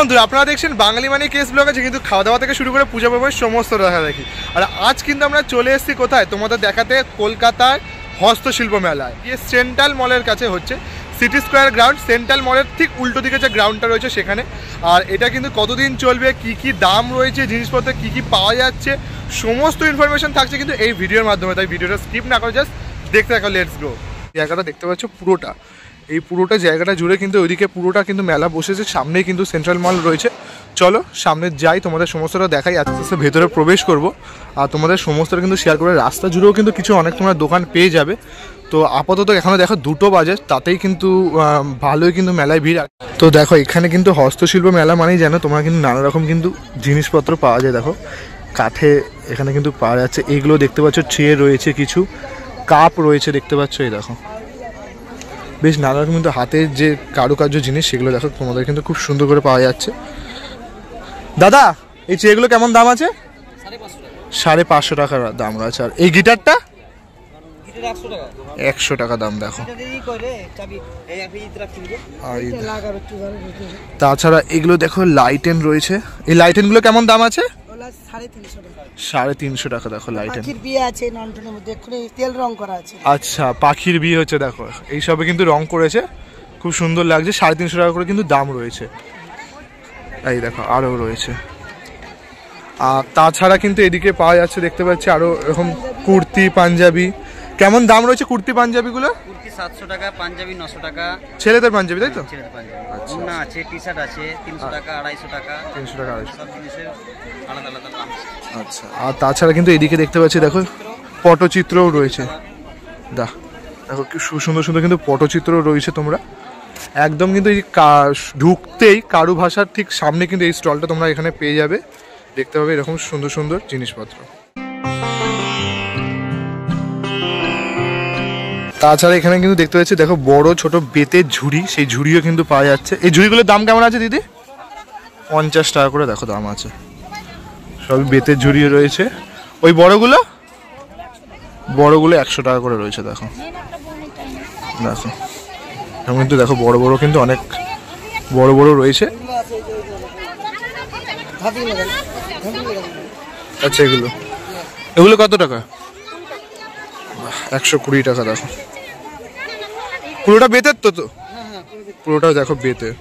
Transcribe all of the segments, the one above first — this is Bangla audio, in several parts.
বন্ধুরা, আপনারা দেখছেন বাঙালি মানে কেস ব্লগ আছে, কিন্তু খাওয়া দাওয়া থেকে শুরু করে পূজা পার্বণের সমস্ত দেখা দেখি। আর আজ কিন্তু আমরা চলে এসেছি কোথায় তোমাদের দেখাতে, কলকাতার হস্তশিল্প মেলায়। সেন্ট্রাল মলের কাছে হচ্ছে সিটি স্কোয়ার গ্রাউন্ড, সেন্ট্রাল মলের ঠিক উল্টো দিকে যে গ্রাউন্ডটা রয়েছে সেখানে। আর এটা কিন্তু কতদিন চলবে, কি কি দাম রয়েছে, জিনিসপত্র কি কি পাওয়া যাচ্ছে, সমস্ত ইনফরমেশন থাকছে কিন্তু এই ভিডিওর মাধ্যমে। তাই ভিডিওটা স্কিপ না করে জাস্ট দেখতে থাকো, লেটস গো। জায়গাটা দেখতে পাচ্ছ পুরোটা, এই পুরোটা জায়গাটা জুড়ে কিন্তু ওইদিকে পুরোটা কিন্তু মেলা বসেছে, সামনেই কিন্তু সেন্ট্রাল মল রয়েছে। চলো সামনে যাই, তোমাদের সমস্তটা দেখাই। আস্তে আস্তে ভেতরে প্রবেশ করব আর তোমাদের সমস্তটা কিন্তু শেয়ার করে। রাস্তা জুড়েও কিন্তু কিছু অনেক তোমরা দোকান পেয়ে যাবে। তো আপাতত এখানে দেখো 2টো বাজে, তাতেই কিন্তু ভালোই কিন্তু মেলায় ভিড়। তো দেখো এখানে কিন্তু হস্তশিল্প মেলা মানেই জানো তোমরা কিন্তু নানা রকম কিন্তু জিনিসপত্র পাওয়া যায়। দেখো কাঠে এখানে কিন্তু পাওয়া যাচ্ছে, এইগুলো দেখতে পাচ্ছ ট্রে রয়েছে, কিছু কাপ রয়েছে দেখতে পাচ্ছ। এই দেখো বেশ নানা রকম কিন্তু হাতের যে কারুকার্য জিনিস সেগুলো দেখো তোমাদের কিন্তু খুব সুন্দর করে পাওয়া যাচ্ছে। দাদা এই চেয়েগুলো কেমন দাম আছে? 550 টাকার দাম রয়েছে। আর এই গিটারটা 100 টাকা দাম। দেখো তাছাড়া এগুলো দেখো লাইটেন রয়েছে, এই লাইটেনগুলো কেমন দাম আছে? 350 টাকা। দেখো লাইটেন আচ্ছা পাখির বিয়ে হচ্ছে, দেখো এইসবে কিন্তু রং করেছে, খুব সুন্দর লাগছে। 350 টাকা করে কিন্তু দাম রয়েছে। এই দেখো আরও রয়েছে। আর তাছাড়া কিন্তু এদিকে পাওয়া যাচ্ছে দেখতে পাচ্ছি আরো এরকম কুর্তি পাঞ্জাবি। কেমন দাম রয়েছে কুর্তি পাঞ্জাবিগুলো? কুর্তি 700 টাকা, পাঞ্জাবি 900 টাকা। ছেলেদের পাঞ্জাবি তাই তো? ছেলেদের পাঞ্জাবি। আচ্ছা না আছে, টি-শার্ট আছে 300 টাকা, 250 টাকা। 300 টাকা 250 সব জিনিসের আলাদা আলাদা দাম। আচ্ছা আর তাছাড়া কিন্তু এদিকে দেখতে পাচ্ছি দেখো পটচিত্রও রয়েছে। দেখো কি সুন্দর সুন্দর কিন্তু পটচিত্রও রয়েছে। তোমরা একদম কিন্তু এই ঢুকতেই কারু ভাষার ঠিক সামনে কিন্তু এই স্টলটা তোমরা এখানে পেয়ে যাবে, দেখতে পাবে এরকম সুন্দর সুন্দর জিনিসপত্র। তাছাড়া এখানে কিন্তু দেখতে পাচ্ছি দেখো বড় ছোট বেতের ঝুড়ি, সেই ঝুড়িও কিন্তু পাওয়া যাচ্ছে। এই ঝুড়িগুলোর দাম কেমন আছে দিদি? 50 টাকা করে দেখো দাম আছে। সবই বেতের ঝুড়িও রয়েছে। ওই বড়গুলো 100 টাকা করে রয়েছে। দেখো দেখো এখন কিন্তু দেখো বড় বড় কিন্তু অনেক বড় বড় রয়েছে। আচ্ছা এগুলো কত টাকা? 120 টাকা। দেখো পুরোটা বেতের তো পুরোটা দেখো বেতের,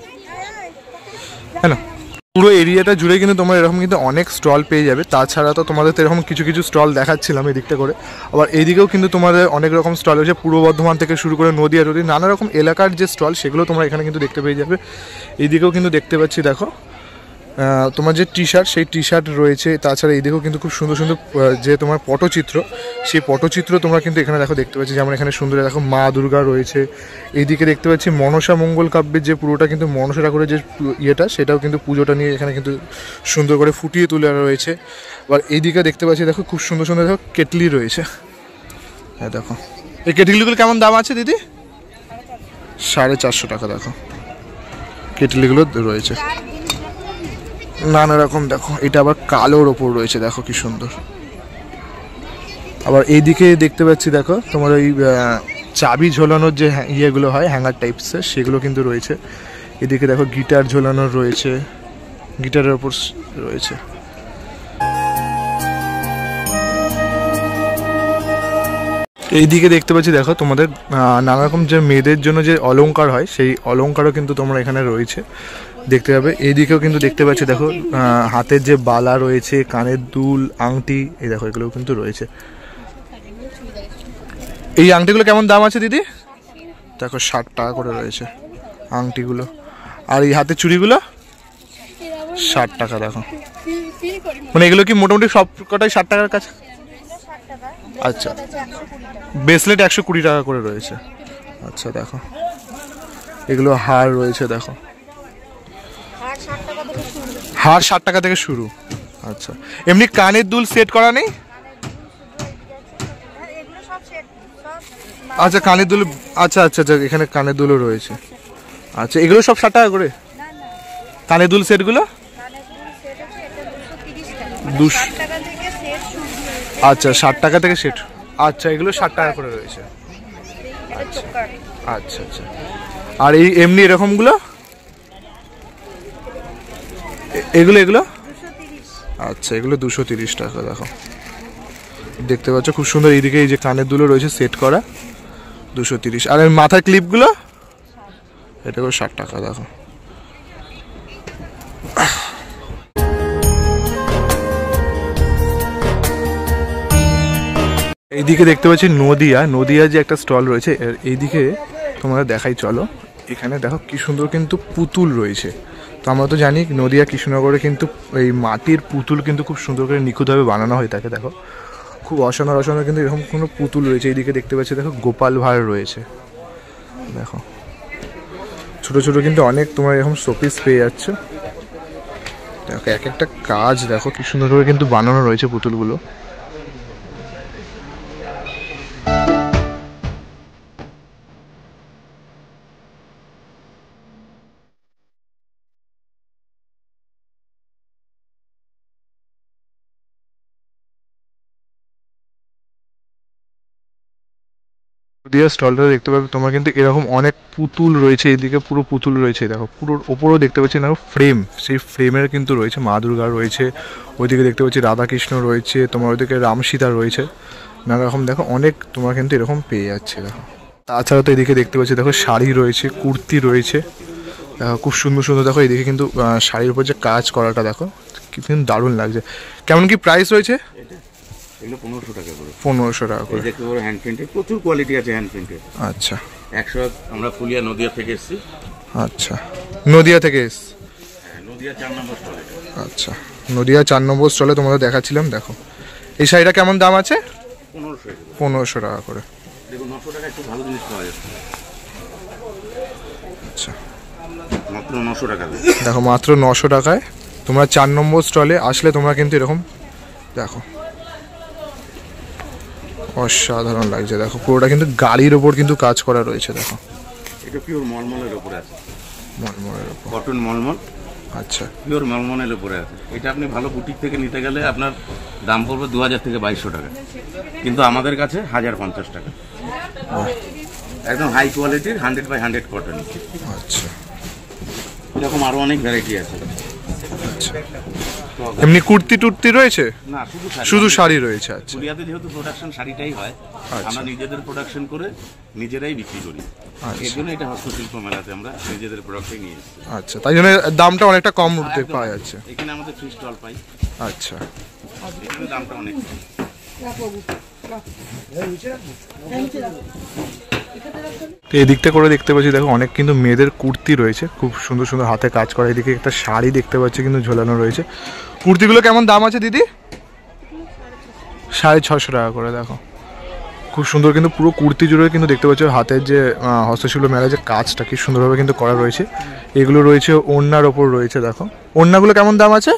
হ্যাঁ না? পুরো এরিয়াটা জুড়ে কিন্তু তোমার এরকম কিন্তু অনেক স্টল পেয়ে যাবে। তাছাড়া তো তোমাদের তো এরকম কিছু কিছু স্টল দেখাচ্ছিলাম এদিকটা করে, আবার এইদিকেও কিন্তু তোমাদের অনেক রকম স্টল রয়েছে। পূর্ব বর্ধমান থেকে শুরু করে নদিয়া নানা রকম এলাকার যে স্টল সেগুলো তোমরা এখানে কিন্তু দেখতে পেয়ে যাবে। এইদিকেও কিন্তু দেখতে পাচ্ছি দেখো তোমার যে টি-শার্ট, সেই টি-শার্ট রয়েছে। তাছাড়া এইদিকেও কিন্তু খুব সুন্দর সুন্দর যে তোমার পটচিত্র, সেই পটচিত্র তোমরা কিন্তু এখানে দেখো দেখতে পাচ্ছি। যেমন এখানে সুন্দর দেখো মা দুর্গা রয়েছে। এইদিকে দেখতে পাচ্ছি মনসা মঙ্গল কাব্যের যে পুরোটা কিন্তু মনসা ঠাকুরের যে ইয়েটা, সেটাও কিন্তু পুজোটা নিয়ে এখানে কিন্তু সুন্দর করে ফুটিয়ে তোলা রয়েছে। আবার এইদিকে দেখতে পাচ্ছি দেখো খুব সুন্দর সুন্দর দেখো কেটলি রয়েছে। হ্যাঁ দেখো এই কেটলিগুলো কেমন দাম আছে দিদি? 450 টাকা। দেখো কেটলিগুলো রয়েছে নানা রকম। দেখো এটা আবার কালোর ওপর রয়েছে, দেখো কি সুন্দর। আবার এইদিকে দেখতে পাচ্ছি দেখো তোমার ওই চাবি ঝোলানোর যে ইয়েগুলো হয় হ্যাঙ্গার টাইপসের, সেগুলো কিন্তু রয়েছে। এদিকে দেখো গিটার ঝোলানোর রয়েছে, গিটারের ওপর রয়েছে। এইদিকে দেখতে পাচ্ছি দেখো তোমাদের নানা রকম যে মেয়েদের জন্য যে অলংকার হয়, সেই অলংকারও কিন্তু তোমরা এখানে রয়েছে দেখতে পাবে। এইদিকেও কিন্তু দেখতে পাচ্ছি দেখো হাতের যে বালা রয়েছে, কানের দুল, আংটি, এই দেখো এগুলোও কিন্তু রয়েছে। এই আংটিগুলো কেমন দাম আছে দিদি? দেখো 60 টাকা করে রয়েছে আংটিগুলো। আর এই হাতের চুড়িগুলো 60 টাকা। দেখো মানে এগুলো কি মোটামুটি সব কটাই 60 টাকার কাছে? আচ্ছা ব্রেসলেট 120 টাকা করে রয়েছে। আচ্ছা দেখো এগুলো হার রয়েছে। দেখো হার 60 টাকা থেকে শুরু। আচ্ছা এমনি কানের দুল সেট করা নেই? আচ্ছা কানের দুল, আচ্ছা আচ্ছা আচ্ছা এখানে কানের দুলও রয়েছে। আচ্ছা এগুলো সব 60 টাকা করে? কানের দুল সেটগুলো 200 আচ্ছা 60 টাকা থেকে সেট। আচ্ছা এগুলো 60 টাকা করে রয়েছে। আচ্ছা আচ্ছা। আর এই এমনি এরকমগুলো এগুলো এগুলো আচ্ছা, এগুলো 230 টাকা। দেখো দেখতে পাচ্ছ খুব সুন্দর। এইদিকে এই যে কানের দুলো রয়েছে সেট করা, 230। আর এই মাথার ক্লিপগুলো এটা করে 60 টাকা। দেখো এইদিকে দেখতে পাচ্ছি নদিয়া যে একটা স্টল রয়েছে, এইদিকে তোমরা দেখাই চলো। এখানে দেখো কি সুন্দর কিন্তু পুতুল রয়েছে। তো আমরা তো জানি নদিয়া কৃষ্ণনগরে কিন্তু এই মাটির পুতুল কিন্তু খুব সুন্দর করে নিখুঁতভাবে বানানো হয়ে থাকে। দেখো খুব অসাধারণ কিন্তু এরকম কোনো পুতুল রয়েছে। এইদিকে দেখতে পাচ্ছি দেখো গোপাল ভাঁড় রয়েছে। দেখো ছোট ছোট কিন্তু অনেক তোমার এরকম শোপিস পেয়ে যাচ্ছে। দেখো এক একটা কাজ দেখো কি সুন্দর করে কিন্তু বানানো রয়েছে পুতুলগুলো। নদিয়া স্টলটা দেখতে পাবে তোমার কিন্তু এরকম অনেক পুতুল রয়েছে। এইদিকে পুরো পুতুল রয়েছে। দেখো পুরো ওপরেও দেখতে পাচ্ছি দেখো ফ্রেম, সেই ফ্রেমের কিন্তু রয়েছে মা দুর্গা রয়েছে। ওইদিকে দেখতে পাচ্ছি রাধাকৃষ্ণ রয়েছে, তোমার ওইদিকে রাম সীতা রয়েছে। নানা রকম দেখো অনেক তোমার কিন্তু এরকম পেয়ে যাচ্ছে। দেখো তাছাড়া তো এদিকে দেখতে পাচ্ছি দেখো শাড়ি রয়েছে, কুর্তি রয়েছে। দেখো খুব সুন্দর সুন্দর। দেখো এদিকে কিন্তু শাড়ির উপর যে কাজ করাটা দেখো কিন্তু দারুণ লাগছে। কেমন কি প্রাইস রয়েছে? এগুলো 1500 টাকা করে। 1500 টাকা করে। দেখতে পারো হ্যান্ড প্রিন্টেড, প্রচুর কোয়ালিটি আছে হ্যান্ড প্রিন্টেড। আচ্ছা 100 আমরা ফুলিয়া নদিয়া থেকে এসেছি। আচ্ছা নদিয়া থেকে হ্যাঁ, নদিয়া 4 নম্বর স্টলে। আচ্ছা নদিয়া 4 নম্বর স্টলে তোমাদের দেখাচ্ছিলাম। দেখো এই শাড়িটা কেমন দাম আছে? 1500 টাকা করে। দেখুন 900 টাকা একটু ভালো জিনিস পাওয়া যাচ্ছে। আচ্ছা মাত্র 900 টাকা। দেখো মাত্র 900 টাকায় তোমরা 4 নম্বর স্টলে আসলে তোমরা কিন্তু এরকম দেখো অসাধারণ লাগছে। দেখো পুরোটা কিন্তু গাড়ির ওপর কিন্তু কাজ করা রয়েছে। দেখো এটা পিওর মলমলের উপরে আছে। মলমলের ওপর কটন মলমল। আচ্ছা পিওর মলমলের উপরে আছে। এটা আপনি ভালো বুটিক থেকে নিতে গেলে আপনার দাম পড়বে 2000 থেকে 2200 টাকা, কিন্তু আমাদের কাছে 1050 টাকা। একদম হাই কোয়ালিটির 100/100 কটন। আচ্ছা এরকম আরো অনেক ভ্যারাইটি আছে। আচ্ছা এমনি কুর্তি টুর্তি রয়েছে না, শুধু শাড়ি রয়েছে। আচ্ছা পুরিয়াতে যেহেতু প্রোডাকশন শাড়িটাই হয়, আমরা নিজেদের প্রোডাকশন করে নিজেরাই বিক্রি করি। এর জন্য এটা হস্তশিল্প মেলাতে আমরা নিজেদের প্রোডাক্টই নিয়ে এসেছি। আচ্ছা তাই জন্য দামটা অনেকটা কম রুটে পাওয়া যাচ্ছে। এখানে আমাদের ফ্রি স্টল পাই। আচ্ছা এখানে দামটা অনেক কম। এই দিকটা করে দেখতে পাচ্ছি দেখো অনেক কিন্তু মেয়েদের কুর্তি রয়েছে, খুব সুন্দর সুন্দর হাতে কাজ করা। এদিকে একটা শাড়ি দেখতে পাচ্ছি কিন্তু ঝোলানো রয়েছে। কুর্তিগুলো কেমন দাম আছে দিদি? 650 টাকা করে। দেখো খুব সুন্দর কিন্তু পুরো কুর্তি জুড়ে কিন্তু দেখতে পাচ্ছ হাতের যে হস্তশিল্প মেলায় যে কাজটা কি সুন্দরভাবে কিন্তু করা রয়েছে। এগুলো রয়েছে ওড়নার ওপর রয়েছে। দেখো ওড়নাগুলো কেমন দাম আছে?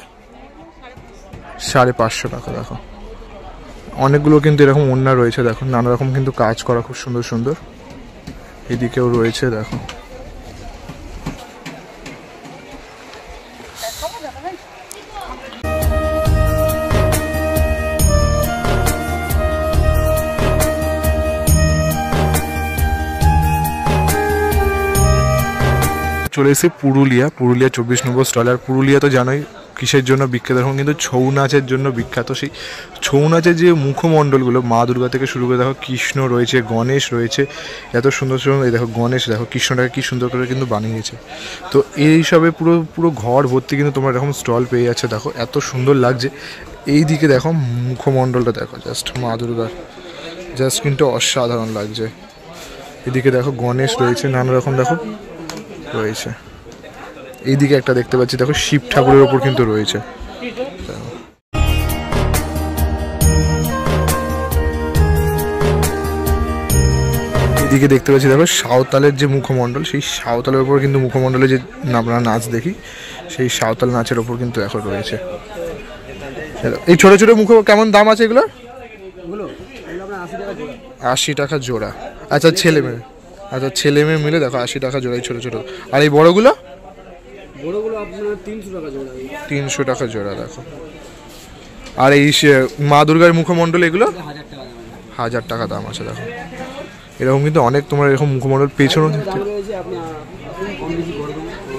550 টাকা। দেখো অনেকগুলো কিন্তু এরকম ওড়না রয়েছে। দেখো নানা রকম কিন্তু কাজ করা খুব সুন্দর সুন্দর। এদিকেও রয়েছে। দেখো চলে এসেছি পুরুলিয়া 24 নম্বর স্টল। আর পুরুলিয়া তো জানোই কিসের জন্য বিখ্যাত, এখন কিন্তু ছৌ নাচের জন্য বিখ্যাত। সেই ছৌ নাচের যে মুখমণ্ডলগুলো মা দুর্গা থেকে শুরু করে দেখো কৃষ্ণ রয়েছে, গণেশ রয়েছে, এত সুন্দর সুন্দর। এই দেখো গণেশ, দেখো কৃষ্ণটাকে কি সুন্দর করে কিন্তু বানিয়েছে। তো এই সবে পুরো পুরো ঘর ভর্তি কিন্তু তোমার এরকম স্টল পেয়ে যাচ্ছে। দেখো এত সুন্দর লাগছে। এই দিকে দেখো মুখমণ্ডলটা দেখো জাস্ট মা দুর্গার, জাস্ট কিন্তু অসাধারণ লাগছে। এদিকে দেখো গণেশ রয়েছে, নানা রকম দেখো রয়েছে। এইদিকে একটা দেখতে পাচ্ছি দেখো শিব ঠাকুরের ওপর কিন্তু রয়েছে। এদিকে দেখতে পাচ্ছি দেখো সাঁওতালের যে মুখমণ্ডল, সেই সাঁওতালের ওপর কিন্তু মুখমণ্ডলে যে আমরা নাচ দেখি, সেই সাঁওতাল নাচের ওপর কিন্তু এখন রয়েছে। এই ছোট ছোট মুখ কেমন দাম আছে এগুলো? 80 টাকা জোড়া। আচ্ছা ছেলে মেয়ে, আচ্ছা ছেলে মেয়ে মিলে দেখো 80 টাকা জোড়া এই ছোট ছোট। আর এই বড়গুলো? বড়গুলো আপনার 300 টাকা জোড়া। 300 টাকা জোড়া। দেখো আর এই মা দুর্গার মুখমণ্ডল এগুলো 1000 টাকা দাম আছে। দেখো এরকম কিন্তু অনেক তোমার এরকম মুখমণ্ডল পেছনে।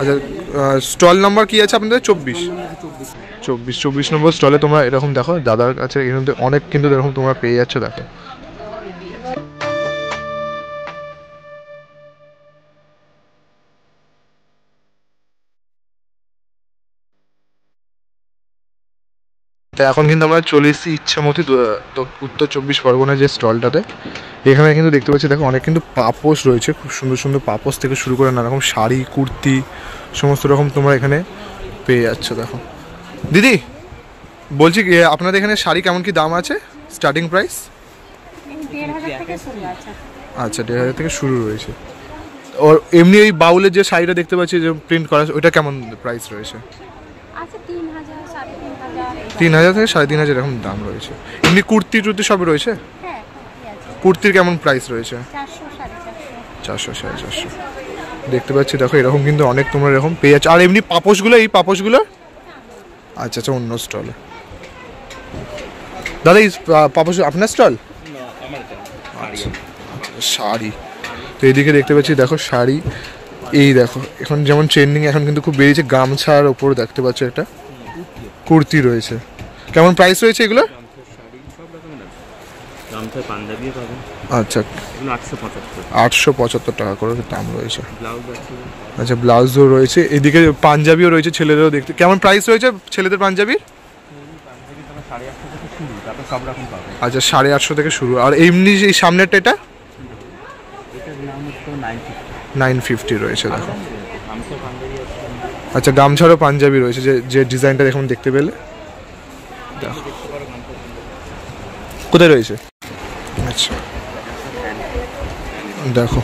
আচ্ছা স্টল নাম্বার কি আছে আপনাদের? 24 নম্বর স্টলে তোমরা এরকম দেখো দাদার কাছে কিন্তু অনেক কিন্তু এরকম তোমরা পেয়ে যাচ্ছ। দেখো এখন কিন্তু আমরা চলে এসেছি ইচ্ছামতি উত্তর 24 পরগনার যে স্টলটাতে। এখানে কিন্তু দেখতে পাচ্ছি দেখো অনেক কিন্তু পাপোশ রয়েছে, খুব সুন্দর সুন্দর পাপোশ থেকে শুরু করে নানা রকম শাড়ি কুর্তি সমস্ত রকম তোমরা এখানে পেয়ে যাচ্ছ। দেখো দিদি বলছি আপনাদের এখানে শাড়ি কেমন কি দাম আছে? Starting price? আচ্ছা 1,500 থেকে শুরু রয়েছে। ওর এমনি এই বাউলের যে শাড়িটা দেখতে পাচ্ছি যে প্রিন্ট করা ওইটা কেমন প্রাইস রয়েছে? 3,000 থেকে 3,500 এরকম দাম রয়েছে। এমনি কুর্তি টুর্তি সব রয়েছে? কুর্তির কেমন প্রাইস রয়েছে? 400 450 দেখতে পাচ্ছি। দেখো এরকম কিন্তু অনেক তোমরা এরকম পেয়ে যাচ্ছ। আর এমনি পাপোশগুলো, এই পাপোশগুলো আচ্ছা আচ্ছা অন্য স্টলে। দাদা এই পাপোশ আপনার স্টল? আচ্ছা শাড়ি তো এইদিকে দেখতে পাচ্ছি দেখো শাড়ি। এই দেখো এখন যেমন ট্রেন্ডিং এখন কিন্তু খুব বেরিয়েছে, গামছার ওপর দেখতে পাচ্ছ একটা কুর্তি রয়েছে। কেমন প্রাইস রয়েছে এগুলো? আচ্ছা 875 টাকা করে দাম রয়েছে। আচ্ছা ব্লাউজও রয়েছে, এদিকে পাঞ্জাবিও রয়েছে ছেলেদেরও দেখতে। কেমন প্রাইস রয়েছে ছেলেদের পাঞ্জাবির? আচ্ছা 850 থেকে শুরু। আর এমনি এই সামনেরটা এটা 950 রয়েছে। দেখো আচ্ছা গামছারও পাঞ্জাবি রয়েছে যে ডিজাইনটা এখন দেখতে পেলে। দেখো কোথায় রয়েছে? আচ্ছা দেখো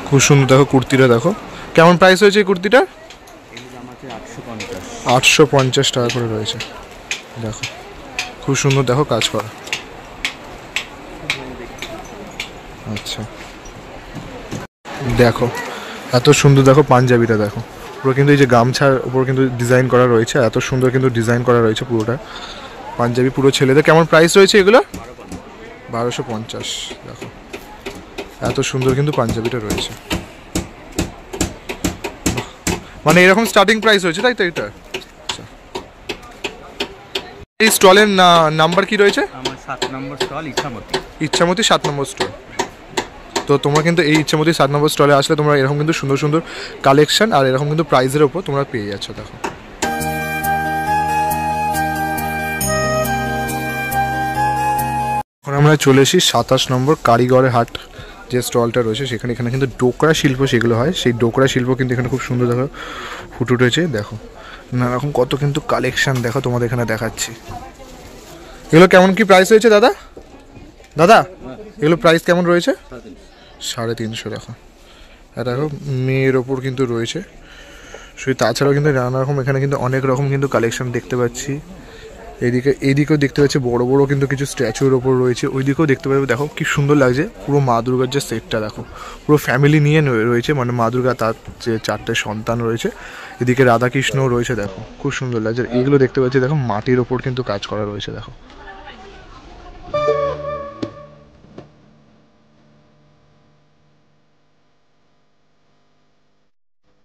খুব সুন্দর। দেখো কুর্তিটা দেখো কেমন প্রাইস হয়েছে এই কুর্তিটা? 850 টাকা করে রয়েছে। দেখো খুব সুন্দর দেখো কাজ করা। আচ্ছা দেখো এত সুন্দর দেখো পাঞ্জাবিটা দেখো পুরো কিন্তু এই যে গামছার উপর কিন্তু ডিজাইন করা রয়েছে, এত সুন্দর কিন্তু ডিজাইন করা রয়েছে পুরোটা পাঞ্জাবি পুরো ছেলেদের। কেমন প্রাইস রয়েছে এগুলো? 1250। দেখো এত সুন্দর কিন্তু পাঞ্জাবিটা রয়েছে, মানে এরকম স্টার্টিং প্রাইস রয়েছে তাই তো এটা? আচ্ছা এই স্টলের নাম্বার কি রয়েছে? আমার 7 নম্বর স্টল ইচ্ছামতি 7 নম্বর স্টল। তো তোমরা কিন্তু এই ইচ্ছামতি 7 নম্বর স্টলে আসলে তোমরা এরকম কিন্তু সুন্দর সুন্দর কালেকশন আর এরকম কিন্তু প্রাইজের ওপর তোমরা পেয়ে যাচ্ছ। দেখো এখন আমরা চলে এসেছি 27 নম্বর কারিগরের হাট যে স্টলটা রয়েছে সেখানে। এখানে কিন্তু ডোকরা শিল্প সেগুলো হয়, সেই ডোকরা শিল্প কিন্তু এখানে খুব সুন্দর দেখো ফুটে উঠেছে। দেখো নানারকম কত কিন্তু কালেকশন দেখো তোমাদের এখানে দেখাচ্ছি। এগুলো কেমন কি প্রাইস রয়েছে দাদা? দাদা এগুলো প্রাইস কেমন রয়েছে? 350। দেখো আর দেখো মেয়ের ওপর কিন্তু রয়েছে শুধু, তাছাড়াও কিন্তু নানা রকম এখানে কিন্তু অনেক রকম কিন্তু কালেকশন দেখতে পাচ্ছি। এইদিকেও দেখতে পাচ্ছি বড় বড় কিন্তু কিছু স্ট্যাচুর ওপর রয়েছে, ওইদিকেও দেখতে পাবে। দেখো কি সুন্দর লাগছে পুরো মা দুর্গার যে সেটটা দেখো পুরো ফ্যামিলি নিয়ে রয়েছে, মানে মা দুর্গা তার যে 4টে সন্তান রয়েছে, এদিকে রাধাকৃষ্ণও রয়েছে। দেখো খুব সুন্দর লাগছে। এইগুলো দেখতে পাচ্ছি দেখো মাটির ওপর কিন্তু কাজ করা রয়েছে। দেখো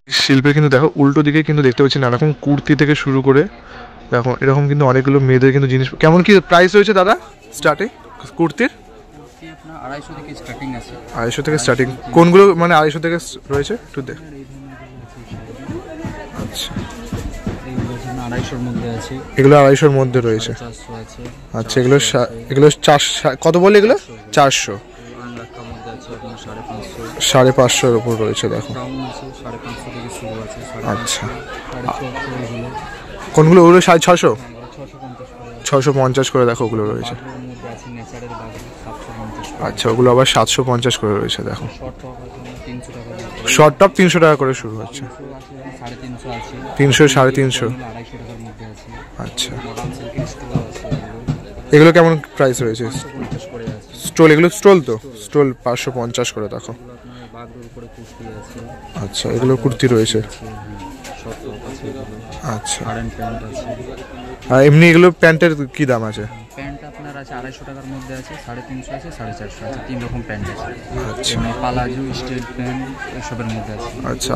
শিল্পে কিন্তু দেখো উল্টো দিকে কিন্তু দেখতে পাচ্ছি নানারকম কুর্তি থেকে শুরু করে দেখো এরকম কিন্তু অনেকগুলো মেয়েদের কিন্তু জিনিস। কেমন কি প্রাইস রয়েছে দাদা স্টার্টিং কুর্তির? 250 থেকে স্টার্টিং আছে। 250 থেকে স্টার্টিং। কোনগুলো মানে 250 থেকে রয়েছে একটু দেখ। আচ্ছা এগুলো 250 মধ্যে আছে। এগুলো 250 মধ্যে রয়েছে। 400 আছে। আচ্ছা এগুলো 400 কত বলে এগুলো? 400। মধ্যে আছে আপনার 550। 550 এর উপর রয়েছে। দেখো ব্রাউন আছে 550 থেকে শুরু আছে। আচ্ছা 450 কোনগুলো? ওগুলো 650 650 করে দেখো ওগুলো রয়েছে। মধ্যে আছে ন্যাচারাল বাগরি 750। আচ্ছা ওগুলো আবার 750 করে রয়েছে। দেখো শর্ট টপ আছে 300 টাকা। শর্ট টপ 300 টাকা করে শুরু হচ্ছে। 350 আছে। 300 350 250 টাকার মধ্যে আছে। আচ্ছা মডার্ন সিল্কের স্টোল আছে। এগুলো কেমন প্রাইস রয়েছে? 50 করে আছে। স্টোল, এগুলো স্টোল তো স্টোল 550 করে দেখো। আপনার বাগরির উপরে কুর্তি আছে। আচ্ছা এগুলো কুর্তি রয়েছে। শর্ট টপ আছে এগুলো। আচ্ছা কারেন্ট প্যান্ট আছে। আর এমনি এগুলো প্যান্টের কি দাম আছে? প্যান্ট আপনার আছে 250 টাকার মধ্যে আছে, 350 আছে, 450 আছে, 3 রকম প্যান্ট আছে। এমনি পালাজো, স্টেট প্যান্ট এসবের মধ্যে আছে। আচ্ছা,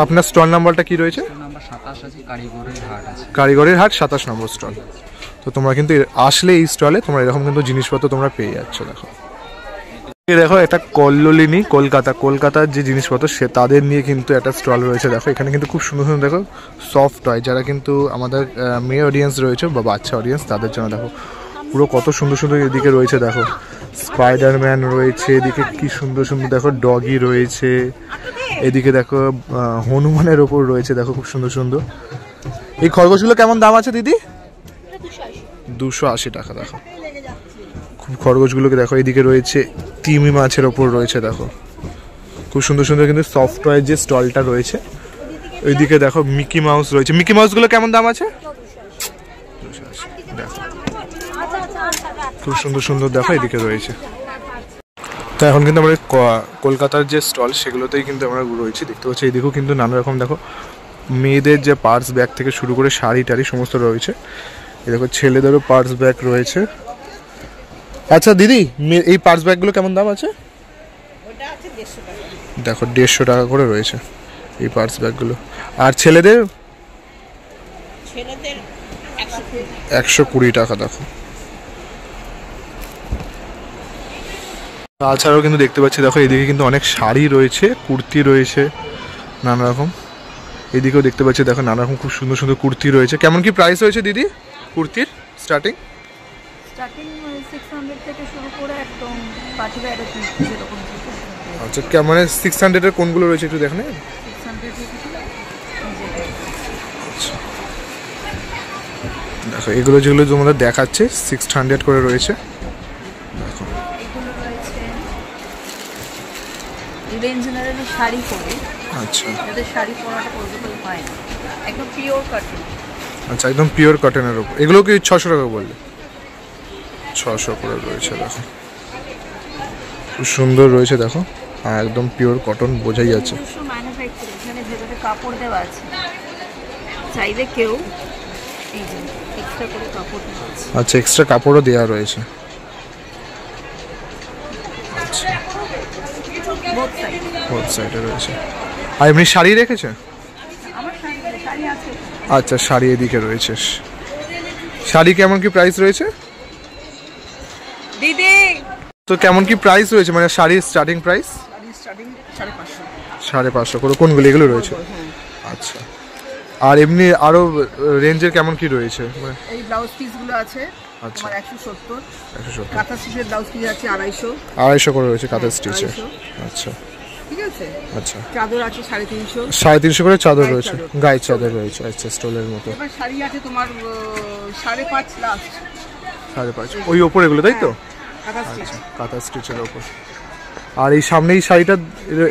আপনার স্টল নাম্বারটা কি রয়েছে? নাম্বার 27 আছে, কারিগরের হাট আছে। কারিগরের হাট 27 নম্বর স্টল। তো তোমরা কিন্তু আসলে এই স্টলে তোমরা এরকম কিন্তু জিনিসপত্র তোমরা পেয়ে যাচ্ছ। দেখো একটা কল্লোলিনী কলকাতার যে জিনিসপত্র সে তাদের নিয়ে কিন্তু একটা স্টল রয়েছে। দেখো এখানে কিন্তু খুব সুন্দর সুন্দর দেখো সফট টয়, যারা কিন্তু আমাদের মেয়ে অডিয়েন্স রয়েছে বা বাচ্চা অডিয়েন্স তাদের জন্য দেখো পুরো কত সুন্দর সুন্দর এদিকে রয়েছে। দেখো স্পাইডারম্যান রয়েছে, এদিকে কি সুন্দর সুন্দর দেখো ডগি রয়েছে, এদিকে দেখো হনুমানের ওপর রয়েছে দেখো খুব সুন্দর সুন্দর। এই খরগোশগুলো কেমন দাম আছে দিদি? 280 টাকা। দেখো খুব খরগোশগুলোকে দেখো, এদিকে রয়েছে তিমি মাছের ওপর রয়েছে দেখো খুব সুন্দর সুন্দর কিন্তু সফটওয়্যার যে স্টলটা রয়েছে। ওইদিকে দেখো মিকি মাউস রয়েছে। মিকি মাউসগুলো কেমন দাম আছে? 280। দেখো খুব সুন্দর সুন্দর দেখো এদিকে রয়েছে। তো এখন কিন্তু আমরা কলকাতার যে স্টল সেগুলোতেই কিন্তু আমরা রয়েছি, দেখতে পাচ্ছি। এদিকেও কিন্তু নানা রকম দেখো মেয়েদের যে পার্স ব্যাগ থেকে শুরু করে শাড়ি টাড়ি সমস্ত রয়েছে। এই দেখো ছেলেদেরও পার্স ব্যাগ রয়েছে। আচ্ছা দিদি, এই পার্স ব্যাগগুলো কেমন দাম আছে? দেখো 150 টাকা করে রয়েছে এই পার্স ব্যাগগুলো। আর ছেলেদের 120 টাকা। দেখো তাছাড়াও কিন্তু দেখতে পাচ্ছি দেখো এদিকে কিন্তু অনেক শাড়ি রয়েছে, কুর্তি রয়েছে নানা রকম। এদিকেও দেখতে পাচ্ছি দেখো নানা রকম খুব সুন্দর সুন্দর কুর্তি রয়েছে। কেমন কি প্রাইস রয়েছে দিদি কুর্তির? স্টার্টিং 600 থেকে শুরু করে একদম পার্টি ওয়্যার যেরকম। আচ্ছা, মানে 600 এর কোনগুলো রয়েছে একটু দেখেন। 600 আচ্ছা দেখো এগুলো যেগুলো তোমাদের দেখাচ্ছে 600 করে রয়েছে। দেখো এগুলো রয়েছে ইভেন্ট জেনারেলি শাড়ি পরে। আচ্ছা, যাদের শাড়ি পরাটা পসিবল হয় না, একদম পিওর কটন। আচ্ছা একদম পিওর কটনের উপর। এগুলো কি 600 টাকা বললে? 600 করে রয়েছে। দেখো খুব সুন্দর রয়েছে দেখো, একদম পিওর কটন বোঝাই যাচ্ছে। ম্যানুফ্যাকচারিং, এখানে ভেতরে কাপড় দেওয়া আছে, চাইলে কেউ এই যে এক্সট্রা করে কাপড় দেওয়া আছে। আচ্ছা, এক্সট্রা কাপড়ও দেওয়া রয়েছে। আচ্ছা, বোথ সাইডে রয়েছে। আর এমনি শাড়ি রেখেছে? আমার শাড়ি আছে। আচ্ছা, শাড়ি এদিকে রয়েছে। শাড়ি কেমন কি প্রাইস রয়েছে দিদি? তো কেমন কি প্রাইস রয়েছে, মানে শাড়ির স্টার্টিং প্রাইস? 550 করে কোনগুলো এগুলো রয়েছে? আচ্ছা, আর এমনি আরো রেঞ্জের কেমন কি রয়েছে? এই ব্লাউজ পিসগুলো আছে আচ্ছা, তোমার 170 কাঁথা স্টিচের ব্লাউজ পিস আছে 250 করে রয়েছে কাঁথা স্টিচে। আচ্ছা ঠিক আছে। আচ্ছা, চাদর আছে 350 350 করে চাদর রয়েছে, গায়ে চাদর রয়েছে। আচ্ছা, স্টোলের মতো। এবার শাড়ি আছে তোমার 5.5 লাস্ট। 5.5 ওই ওপর এগুলো, তাই তো? আচ্ছা, কাঁথা স্টিচের ওপর। আর এই সামনে এই শাড়িটা,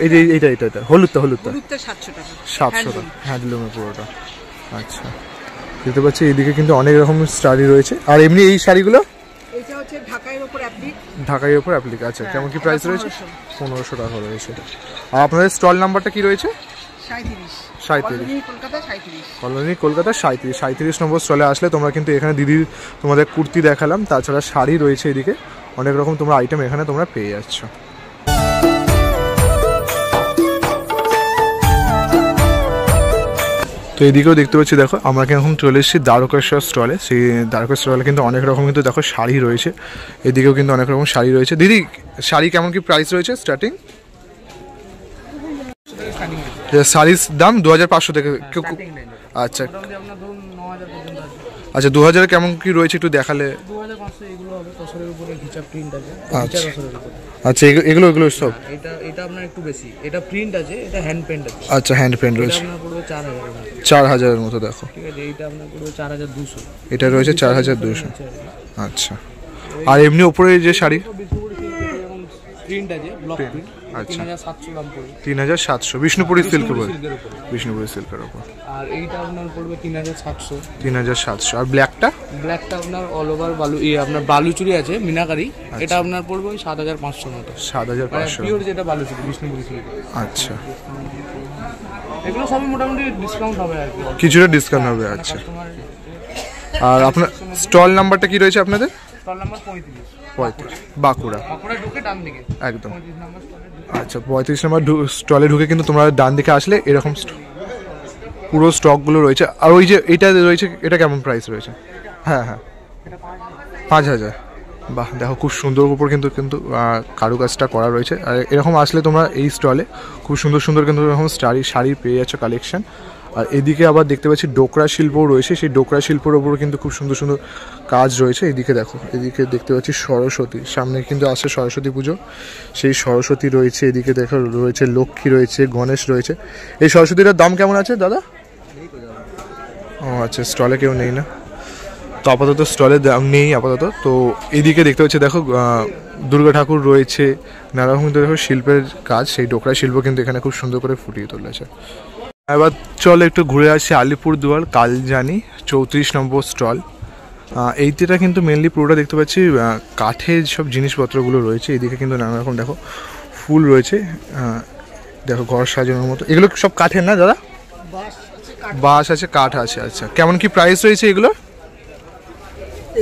এই যে এটা হলুদটা 700 টাকা। 700 টাকা হ্যান্ডলুমের পুরোটা। আচ্ছা, দেখতে পাচ্ছি এইদিকে কিন্তু অনেক রকম শাড়ি রয়েছে। আর এমনি এই শাড়িগুলো এটা হচ্ছে ঢাকাইয়ের উপর অ্যাপ্লিক। ঢাকাইয়ের উপর অ্যাপ্লিক। আচ্ছা, কেমন কি প্রাইস রয়েছে? 1500 টাকা রয়েছে। আর আপনাদের স্টল নাম্বারটা কি রয়েছে? 37 কলোনি কলকাতা 37 নম্বর স্টলে আসলে তোমরা কিন্তু এখানে দিদির তোমাদের কুর্তি দেখালাম, তাছাড়া শাড়ি রয়েছে এদিকে অনেক রকম তোমরা আইটেম এখানে তোমরা পেয়ে যাচ্ছ। তো এদিকেও দেখতে পাচ্ছি দেখো আমরা এখন চলে এসেছি দ্বারকেশ্বর স্টলে। সেই দ্বারকেশ্বর স্টলে কিন্তু অনেক রকম কিন্তু দেখো শাড়ি রয়েছে, এদিকেও কিন্তু অনেক রকম শাড়ি রয়েছে। দিদি, শাড়ি কেমন কি প্রাইস রয়েছে স্টার্টিং? শাড়ির দাম 2500 থেকে। আচ্ছা আচ্ছা, 2000 কেমন কি রয়েছে একটু দেখালে। 2500 এগুলো হবে তসরের উপরে ঘিচা প্রিন্ট আছে। আচ্ছা, এগুলো সব এটা আপনার একটু বেশি, এটা প্রিন্ট আছে, এটা হ্যান্ড পেন্ট আছে। আচ্ছা, হ্যান্ড পেন্ট রয়েছে। আপনার পড়বে 4000 4000 মতো দেখো। ঠিক আছে, এইটা আপনার পড়বে 4200। এটা রয়েছে 4200। আচ্ছা, আর এমনি উপরে যে শাড়ি প্রিন্ট আছে, ব্লক প্রিন্ট। আচ্ছা, 3700 দাম পড়বে। 3700 বিষ্ণুপুরি সিল্কের উপর। বিষ্ণুপুরি সিল্কের উপর। আর এইটা আপনার পড়বে 3700। 3700। আর ব্ল্যাকটা আপনার অল ওভার আপনার বালুচুরি আছে মিনাকারি, এটা আপনার পড়বে 7500 মতো। 7500 পিওর যেটা বালুচুরি বিষ্ণুপুরি সিল্ক। আচ্ছা, এগুলো সবই মোটামুটি ডিসকাউন্ট হবে আর কি, কিছুটা ডিসকাউন্ট হবে। আচ্ছা, আর আপনার স্টল নাম্বারটা কি রয়েছে আপনাদের? স্টল নাম্বার 35 বাঁকুড়া ঢুকে ডান দিকে একদম। 35 নাম্বার স্টলে আচ্ছা, 35 নম্বর স্টলে ঢুকে কিন্তু তোমরা ডান দিকে আসলে এরকম পুরো স্টকগুলো রয়েছে। আর ওই যে এটা রয়েছে, এটা কেমন প্রাইস রয়েছে? হ্যাঁ হ্যাঁ, 5000। বাহ, দেখো খুব সুন্দর উপর কিন্তু কিন্তু কারুকাজটা করা রয়েছে। আর এরকম আসলে তোমরা এই স্টলে খুব সুন্দর সুন্দর কিন্তু এরকম শাড়ি পেয়ে যাচ্ছ কালেকশন। আর এদিকে আবার দেখতে পাচ্ছি ডোকরা শিল্পও রয়েছে, সেই ডোকরা শিল্পের ওপর কিন্তু খুব সুন্দর সুন্দর কাজ রয়েছে। এদিকে দেখো, এদিকে দেখতে পাচ্ছি সরস্বতী, সামনে কিন্তু আসছে সরস্বতী পুজো, সেই সরস্বতী রয়েছে। এদিকে দেখো রয়েছে লক্ষ্মী রয়েছে, গণেশ রয়েছে। এই সরস্বতীটার দাম কেমন আছে দাদা? ও আচ্ছা, স্টলে কেউ নেই না তো আপাতত, স্টলে দাম নেই আপাতত। তো এদিকে দেখতে পাচ্ছি দেখো দুর্গা ঠাকুর রয়েছে, নানা রকম দেখো শিল্পের কাজ, সেই ডোকরা শিল্প কিন্তু এখানে খুব সুন্দর করে ফুটিয়ে তুলেছে। এবার চলো একটু ঘুরে আসি আলিপুরদুয়ার কালজানি 34 নম্বর স্টল। এইটা কিন্তু মেনলি পুরোটা দেখতে পাচ্ছি কাঠের সব জিনিসপত্রগুলো রয়েছে। এদিকে কিন্তু নানা রকম দেখো ফুল রয়েছে, দেখো ঘর সাজানোর মতো। এগুলো সব কাঠের না দাদা? বাঁশ আছে, কাঠ আছে। আচ্ছা, কেমন কি প্রাইস রয়েছে এগুলোর?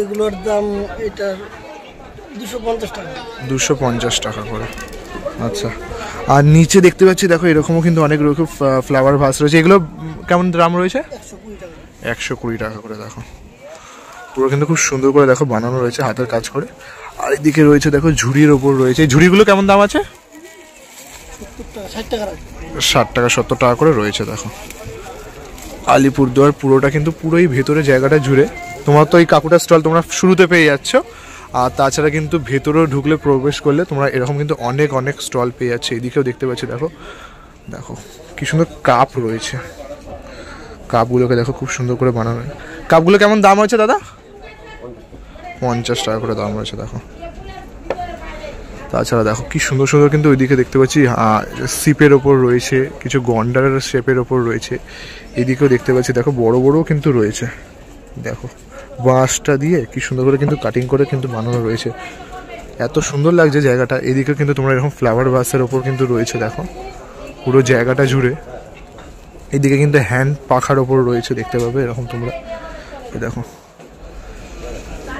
এগুলোর দাম এটার 250 টাকা। 250 টাকা করে। আচ্ছা, আর নিচে দেখতে পাচ্ছি দেখো এরকমও কিন্তু অনেক রকম ফ্লাওয়ার ভাস রয়েছে। এগুলো কেমন দাম রয়েছে? 120 টাকা করে। দেখো পুরো কিন্তু খুব সুন্দর করে দেখো বানানো রয়েছে হাতের কাজ করে। আর এদিকে রয়েছে দেখো ঝুড়ির ওপর রয়েছে। এই ঝুড়িগুলো কেমন দাম আছে? 60 টাকা 70 টাকা করে রয়েছে। দেখো আলিপুরদুয়ার পুরোটা কিন্তু পুরোই ভেতরে জায়গাটা জুড়ে। তোমার তো এই কাকুটার স্টল তোমরা শুরুতে পেয়ে যাচ্ছ, আর তাছাড়া কিন্তু ভেতরেও ঢুকলে প্রবেশ করলে তোমরা এরকম কিন্তু অনেক অনেক স্টল পেয়ে যাচ্ছে। এদিকেও দেখতে পাচ্ছি দেখো, দেখো কি সুন্দর কাপ রয়েছে। কাপগুলোকে দেখো খুব সুন্দর করে বানানো। কাপগুলো কেমন দাম হয়েছে দাদা? 50 টাকা করে দাম রয়েছে। দেখো তাছাড়া দেখো কি সুন্দর সুন্দর কিন্তু ওইদিকে দেখতে পাচ্ছি সিপের ওপর রয়েছে, কিছু গন্ডারের শেপের ওপর রয়েছে। এদিকেও দেখতে পাচ্ছি দেখো বড় বড়ও কিন্তু রয়েছে। দেখো বাঁশটা দিয়ে কি সুন্দর করে কিন্তু কাটিং করে কিন্তু বানানো রয়েছে, এত সুন্দর লাগছে জায়গাটা। এদিকে কিন্তু তোমরা এরকম ফ্লাওয়ার ভাসের ওপর কিন্তু রয়েছে দেখো পুরো জায়গাটা জুড়ে। এদিকে কিন্তু হ্যান্ড পাখার ওপর রয়েছে, দেখতে পাবে এরকম তোমরা। দেখো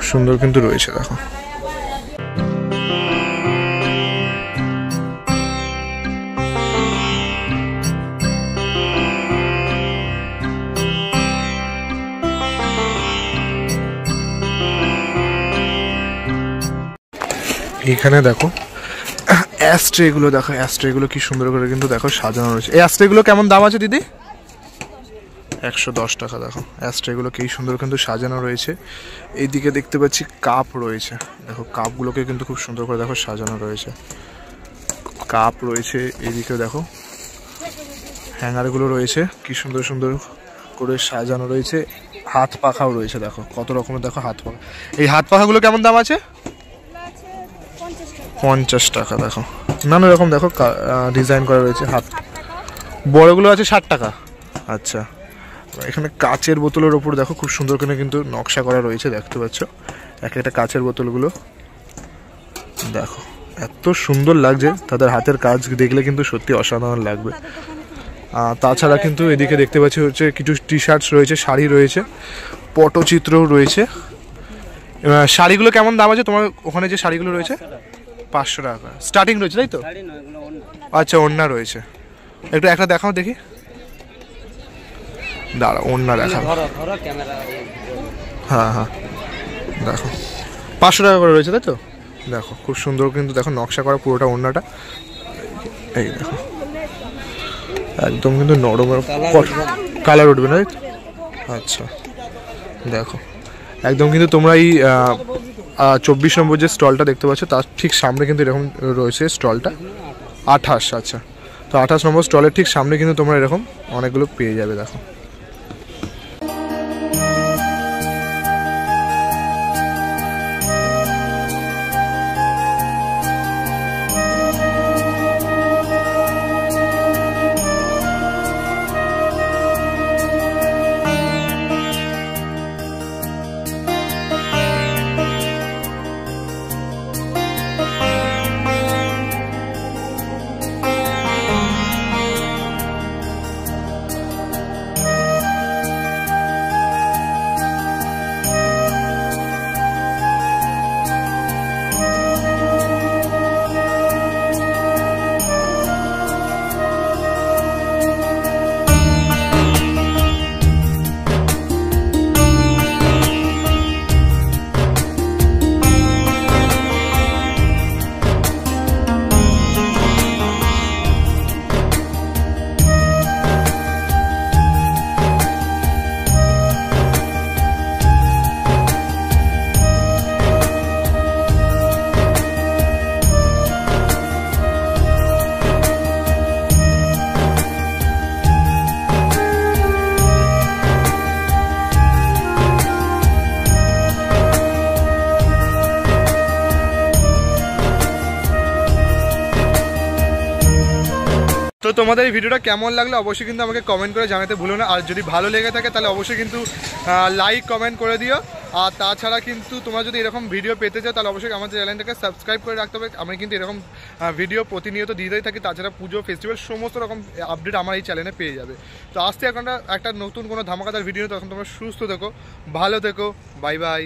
সুন্দর কিন্তু রয়েছে। দেখো এখানে দেখো অ্যাস্ট্রেগুলো, দেখো অ্যাস্ট্রেগুলো কি সুন্দর করে কিন্তু দেখো সাজানো রয়েছে। এই অ্যাস্ট্রেগুলো কেমন দাম আছে দিদি? 110 টাকা। দেখো অ্যাস্ট্রেগুলো কি সুন্দর কিন্তু সাজানো রয়েছে। এইদিকে দেখতে পাচ্ছি কাপ রয়েছে, দেখো কাপগুলোকে কিন্তু খুব সুন্দর করে দেখো সাজানো রয়েছে। কাপ রয়েছে, এইদিকে দেখো হ্যাঙ্গারগুলো রয়েছে কি সুন্দর সুন্দর করে সাজানো রয়েছে। হাত পাখাও রয়েছে, দেখো কত রকমের দেখো হাত পাখা। এই হাত পাখাগুলো কেমন দাম আছে? 50 টাকা। দেখো নানা রকম দেখো ডিজাইন করা রয়েছে। হাত বড়গুলো আছে 60 টাকা। আচ্ছা, এখানে কাচের বোতলের ওপর দেখো খুব সুন্দর করে কিন্তু নকশা করা রয়েছে, দেখতে পাচ্ছ এক একটা কাচের বোতলগুলো। দেখো এত সুন্দর লাগছে, তাদের হাতের কাজ দেখলে কিন্তু সত্যি অসাধারণ লাগবে। তাছাড়া কিন্তু এদিকে দেখতে পাচ্ছি হচ্ছে কিছু টি শার্টস রয়েছে, শাড়ি রয়েছে, পটচিত্রও রয়েছে। শাড়িগুলো কেমন দাম আছে তোমার ওখানে যে শাড়িগুলো রয়েছে? 500 টাকা স্টার্টিং রয়েছে, তাই তো? আচ্ছা, ওড়না রয়েছে। একটু একটা দেখাও দেখি, দাঁড়া ওড়না দেখাও। হ্যাঁ হ্যাঁ, দেখো 500 টাকা করে রয়েছে, তাই তো? দেখো খুব সুন্দর কিন্তু দেখো নকশা করা পুরোটা ওড়নাটা। এই দেখো একদম কিন্তু নরম কালার উঠবে না, তাই তো? আচ্ছা দেখো একদম কিন্তু তোমরা এই 24 নম্বর যে স্টলটা দেখতে পাচ্ছ তার ঠিক সামনে কিন্তু এরকম রয়েছে স্টলটা 28। আচ্ছা, তো 28 নম্বর স্টলের ঠিক সামনে কিন্তু তোমরা এরকম অনেকগুলো পেয়ে যাবে। দেখো তো তোমাদের এই ভিডিওটা কেমন লাগলো অবশ্যই কিন্তু আমাকে কমেন্ট করে জানাতে ভুলো না। আর যদি ভালো লেগে থাকে তাহলে অবশ্যই কিন্তু লাইক কমেন্ট করে দিও। আর তাছাড়া কিন্তু তোমরা যদি এরকম ভিডিও পেতে চাও তাহলে অবশ্যই আমাদের চ্যানেলটাকে সাবস্ক্রাইব করে রাখতে হবে। আমি কিন্তু এরকম ভিডিও প্রতিনিয়ত দিতেই থাকি। তাছাড়া পুজো ফেস্টিভ্যাল সমস্ত রকম আপডেট আমার এই চ্যানেলে পেয়ে যাবে। তো আসতে এখন একটা নতুন কোনো ধামাকাদার ভিডিও, তখন তোমরা সুস্থ থেকো, ভালো থেকো, বাই বাই।